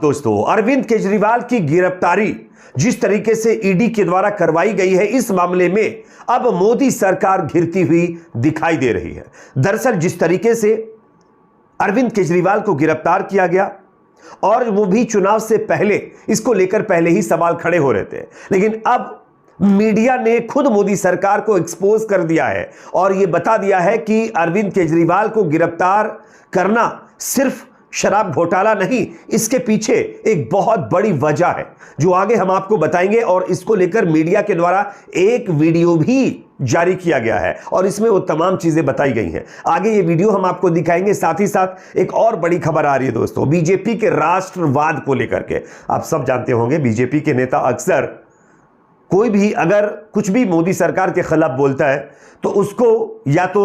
दोस्तों, अरविंद केजरीवाल की गिरफ्तारी जिस तरीके से ईडी के द्वारा करवाई गई है, इस मामले में अब मोदी सरकार घिरती हुई दिखाई दे रही है। दरअसल जिस तरीके से अरविंद केजरीवाल को गिरफ्तार किया गया और वो भी चुनाव से पहले, इसको लेकर पहले ही सवाल खड़े हो रहे थे, लेकिन अब मीडिया ने खुद मोदी सरकार को एक्सपोज कर दिया है और यह बता दिया है कि अरविंद केजरीवाल को गिरफ्तार करना सिर्फ शराब घोटाला नहीं, इसके पीछे एक बहुत बड़ी वजह है जो आगे हम आपको बताएंगे। और इसको लेकर मीडिया के द्वारा एक वीडियो भी जारी किया गया है और इसमें वो तमाम चीजें बताई गई हैं। आगे ये वीडियो हम आपको दिखाएंगे। साथ ही साथ एक और बड़ी खबर आ रही है दोस्तों, बीजेपी के राष्ट्रवाद को लेकर के। आप सब जानते होंगे बीजेपी के नेता अक्सर कोई भी अगर कुछ भी मोदी सरकार के खिलाफ बोलता है तो उसको या तो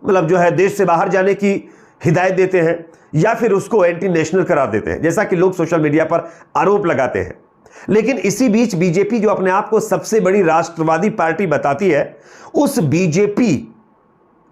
मतलब जो है देश से बाहर जाने की हिदायत देते हैं या फिर उसको एंटी नेशनल करार देते हैं, जैसा कि लोग सोशल मीडिया पर आरोप लगाते हैं। लेकिन इसी बीच बीजेपी जो अपने आप को सबसे बड़ी राष्ट्रवादी पार्टी बताती है, उस बीजेपी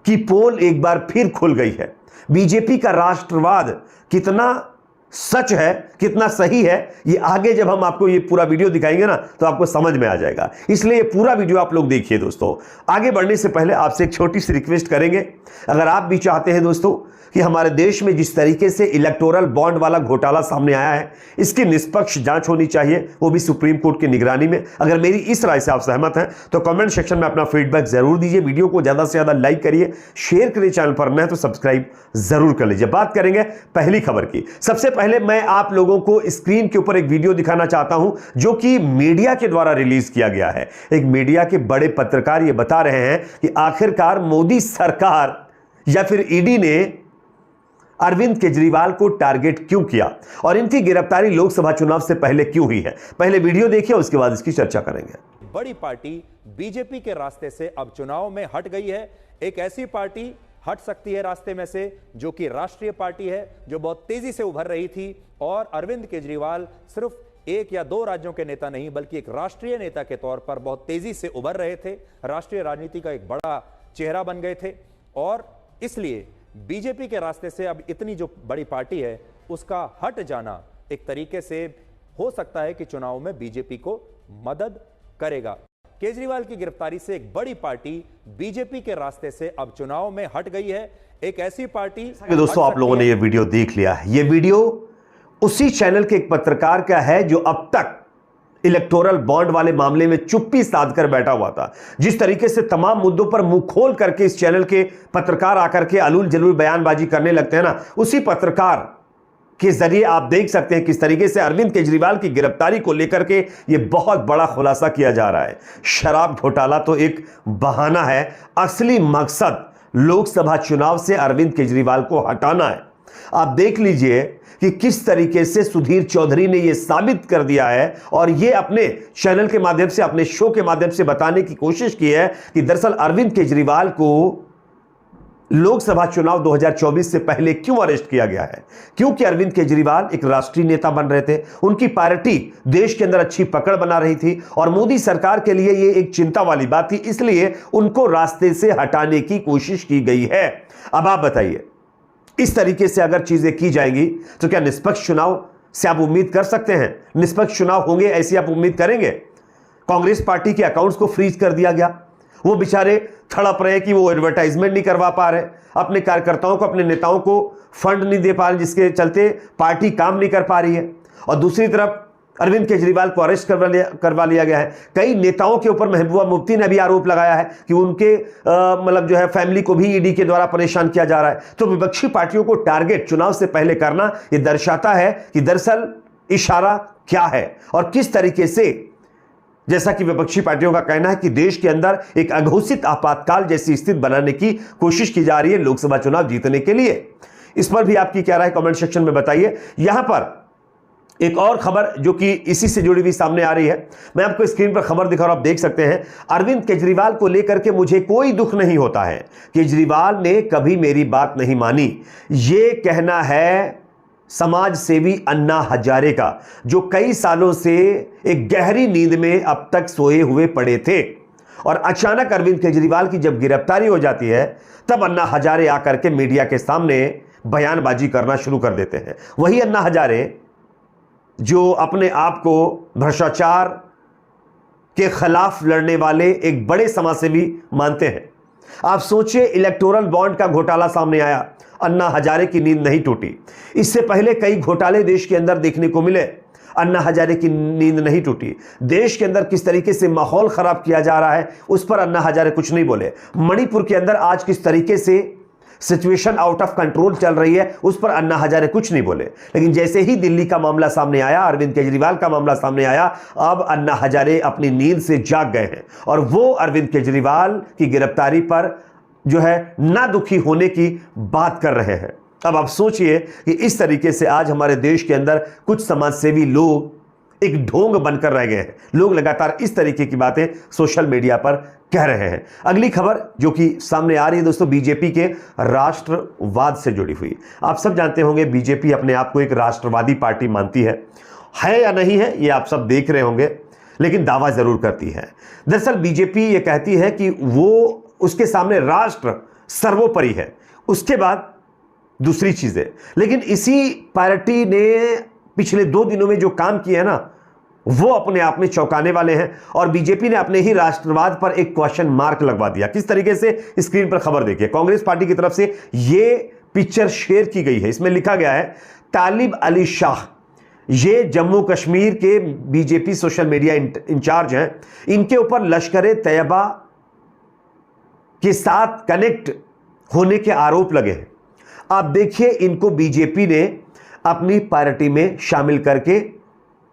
की पोल एक बार फिर खुल गई है। बीजेपी का राष्ट्रवाद कितना सच है, कितना सही है, ये आगे जब हम आपको ये पूरा वीडियो दिखाएंगे ना तो आपको समझ में आ जाएगा। इसलिए ये पूरा वीडियो आप लोग देखिए दोस्तों। आगे बढ़ने से पहले आपसे एक छोटी सी रिक्वेस्ट करेंगे, अगर आप भी चाहते हैं दोस्तों कि हमारे देश में जिस तरीके से इलेक्टोरल बॉन्ड वाला घोटाला सामने आया है, इसकी निष्पक्ष जांच होनी चाहिए, वो भी सुप्रीम कोर्ट की निगरानी में। अगर मेरी इस राय से आप सहमत हैं तो कमेंट सेक्शन में अपना फीडबैक जरूर दीजिए। वीडियो को ज्यादा से ज्यादा लाइक करिए, शेयर करिए, चैनल पर नए तो सब्सक्राइब जरूर कर लीजिए। बात करेंगे पहली खबर की। सबसे पहले मैं आप लोगों को स्क्रीन के ऊपर एक वीडियो दिखाना चाहता हूं जो कि मीडिया के द्वारा रिलीज किया गया है। एक मीडिया के बड़े पत्रकार ये बता रहे हैं कि आखिरकार मोदी सरकार या फिर ईडी ने अरविंद केजरीवाल को टारगेट क्यों किया और इनकी गिरफ्तारी लोकसभा चुनाव से पहले क्यों हुई है। पहले वीडियो देखिए, उसके बाद इसकी चर्चा करेंगे। बड़ी पार्टी बीजेपी के रास्ते से अब चुनाव में हट गई है। एक ऐसी पार्टी हट सकती है रास्ते में से जो कि राष्ट्रीय पार्टी है, जो बहुत तेजी से उभर रही थी। और अरविंद केजरीवाल सिर्फ एक या दो राज्यों के नेता नहीं बल्कि एक राष्ट्रीय नेता के तौर पर बहुत तेजी से उभर रहे थे, राष्ट्रीय राजनीति का एक बड़ा चेहरा बन गए थे। और इसलिए बीजेपी के रास्ते से अब इतनी जो बड़ी पार्टी है उसका हट जाना एक तरीके से हो सकता है कि चुनाव में बीजेपी को मदद करेगा। केजरीवाल की गिरफ्तारी से एक बड़ी पार्टी बीजेपी के रास्ते से अब चुनाव में हट गई है। एक ऐसी पार्टी दोस्तों, आप लोगों ने यह वीडियो देख लिया। यह वीडियो उसी चैनल के एक पत्रकार का है जो अब तक इलेक्टोरल बॉन्ड वाले मामले में चुप्पी साध कर बैठा हुआ था। जिस तरीके से तमाम मुद्दों पर मुंह खोल करके इस चैनल के पत्रकार आकर के अलूल जलूल बयानबाजी करने लगते हैं ना, उसी पत्रकार के जरिए आप देख सकते हैं किस तरीके से अरविंद केजरीवाल की गिरफ्तारी को लेकर के यह बहुत बड़ा खुलासा किया जा रहा है। शराब घोटाला तो एक बहाना है, असली मकसद लोकसभा चुनाव से अरविंद केजरीवाल को हटाना है। आप देख लीजिए कि किस तरीके से सुधीर चौधरी ने यह साबित कर दिया है और यह अपने चैनल के माध्यम से, अपने शो के माध्यम से बताने की कोशिश की है कि दरअसल अरविंद केजरीवाल को लोकसभा चुनाव 2024 से पहले क्यों अरेस्ट किया गया है। क्योंकि अरविंद केजरीवाल एक राष्ट्रीय नेता बन रहे थे, उनकी पार्टी देश के अंदर अच्छी पकड़ बना रही थी और मोदी सरकार के लिए यह एक चिंता वाली बात थी, इसलिए उनको रास्ते से हटाने की कोशिश की गई है। अब आप बताइए, इस तरीके से अगर चीजें की जाएंगी तो क्या निष्पक्ष चुनाव से आप उम्मीद कर सकते हैं? निष्पक्ष चुनाव होंगे ऐसी आप उम्मीद करेंगे? कांग्रेस पार्टी के अकाउंट्स को फ्रीज कर दिया गया, वो बेचारे तड़प रहे कि वो एडवर्टाइजमेंट नहीं करवा पा रहे, अपने कार्यकर्ताओं को, अपने नेताओं को फंड नहीं दे पा रहे, जिसके चलते पार्टी काम नहीं कर पा रही है। और दूसरी तरफ अरविंद केजरीवाल को अरेस्ट करवा लिया गया है। कई नेताओं के ऊपर महबूबा मुफ्ती ने भी आरोप लगाया है कि उनके मतलब जो है फैमिली को भी ईडी के द्वारा परेशान किया जा रहा है। तो विपक्षी पार्टियों को टारगेट चुनाव से पहले करना यह दर्शाता है कि दरअसल इशारा क्या है और किस तरीके से, जैसा कि विपक्षी पार्टियों का कहना है कि देश के अंदर एक अघोषित आपातकाल जैसी स्थिति बनाने की कोशिश की जा रही है लोकसभा चुनाव जीतने के लिए। इस पर भी आपकी क्या राय कमेंट सेक्शन में बताइए। यहां पर एक और खबर जो कि इसी से जुड़ी हुई सामने आ रही है, मैं आपको स्क्रीन पर खबर दिखा रहा हूं, आप देख सकते हैं। अरविंद केजरीवाल को लेकर के मुझे कोई दुख नहीं होता है, केजरीवाल ने कभी मेरी बात नहीं मानी, ये कहना है समाज सेवी अन्ना हजारे का, जो कई सालों से एक गहरी नींद में अब तक सोए हुए पड़े थे। और अचानक अरविंद केजरीवाल की जब गिरफ्तारी हो जाती है तब अन्ना हजारे आकर के मीडिया के सामने बयानबाजी करना शुरू कर देते हैं। वही अन्ना हजारे जो अपने आप को भ्रष्टाचार के खिलाफ लड़ने वाले एक बड़े समाजसेवी मानते हैं। आप सोचिए, इलेक्टोरल बॉन्ड का घोटाला सामने आया, अन्ना हजारे की नींद नहीं टूटी। इससे पहले कई घोटाले देश के अंदर देखने को मिले, अन्ना हजारे की नींद नहीं टूटी। देश के अंदर किस तरीके से माहौल खराब किया जा रहा है उस पर अन्ना हजारे कुछ नहीं बोले। मणिपुर के अंदर आज किस तरीके से सिचुएशन आउट ऑफ कंट्रोल चल रही है उस पर अन्ना हजारे कुछ नहीं बोले। लेकिन जैसे ही दिल्ली का मामला सामने आया, अरविंद केजरीवाल का मामला सामने आया, अब अन्ना हजारे अपनी नींद से जाग गए हैं और वो अरविंद केजरीवाल की गिरफ्तारी पर जो है ना दुखी होने की बात कर रहे हैं। अब आप सोचिए कि इस तरीके से आज हमारे देश के अंदर कुछ समाजसेवी लोग एक ढोंग बनकर रह गए हैं। लोग लगातार इस तरीके की बातें सोशल मीडिया पर कह रहे हैं। अगली खबर जो कि सामने आ रही है दोस्तों, बीजेपी के राष्ट्रवाद से जुड़ी हुई। आप सब जानते होंगे बीजेपी अपने आप को एक राष्ट्रवादी पार्टी मानती है या नहीं है ये आप सब देख रहे होंगे, लेकिन दावा जरूर करती है। दरअसल बीजेपी ये कहती है कि वो उसके सामने राष्ट्र सर्वोपरि है, उसके बाद दूसरी चीजें। लेकिन इसी पार्टी ने पिछले 2 दिनों में जो काम किया है ना, वो अपने आप में चौंकाने वाले हैं। और बीजेपी ने अपने ही राष्ट्रवाद पर एक क्वेश्चन मार्क लगवा दिया। किस तरीके से, स्क्रीन पर खबर देखिए। कांग्रेस पार्टी की तरफ से ये पिक्चर शेयर की गई है। इसमें लिखा गया है, तालिब अली शाह, ये जम्मू कश्मीर के बीजेपी सोशल मीडिया इंचार्ज हैं। इनके ऊपर लश्कर ए तैयबा के साथ कनेक्ट होने के आरोप लगे हैं। आप देखिए, इनको बीजेपी ने अपनी पार्टी में शामिल करके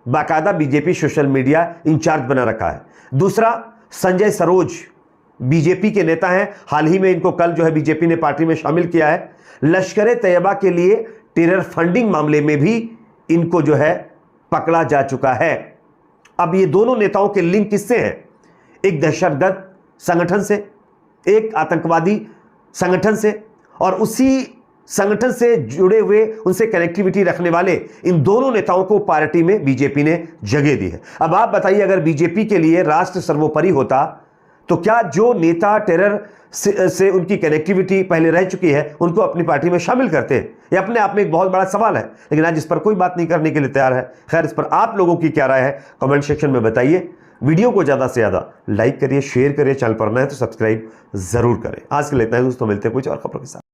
बाकायदा बीजेपी सोशल मीडिया इंचार्ज बना रखा है। दूसरा, संजय सरोज बीजेपी के नेता हैं। हाल ही में इनको कल जो है बीजेपी ने पार्टी में शामिल किया है। लश्कर ए तैयबा के लिए टेरर फंडिंग मामले में भी इनको जो है पकड़ा जा चुका है। अब ये दोनों नेताओं के लिंक किससे हैं? एक दहशतगर्द संगठन से, एक आतंकवादी संगठन से, और उसी संगठन से जुड़े हुए, उनसे कनेक्टिविटी रखने वाले इन दोनों नेताओं को पार्टी में बीजेपी ने जगह दी है। अब आप बताइए, अगर बीजेपी के लिए राष्ट्र सर्वोपरि होता तो क्या जो नेता टेरर से उनकी कनेक्टिविटी पहले रह चुकी है उनको अपनी पार्टी में शामिल करते हैं? ये अपने आप में एक बहुत बड़ा सवाल है, लेकिन आज इस पर कोई बात नहीं करने के लिए तैयार है। खैर, इस पर आप लोगों की क्या राय है कमेंट सेक्शन में बताइए। वीडियो को ज़्यादा से ज़्यादा लाइक करिए, शेयर करिए, चैनल पर नए तो सब्सक्राइब जरूर करें। आज के लिए इतना ही दोस्तों, मिलते हैं कुछ और खबरों के साथ।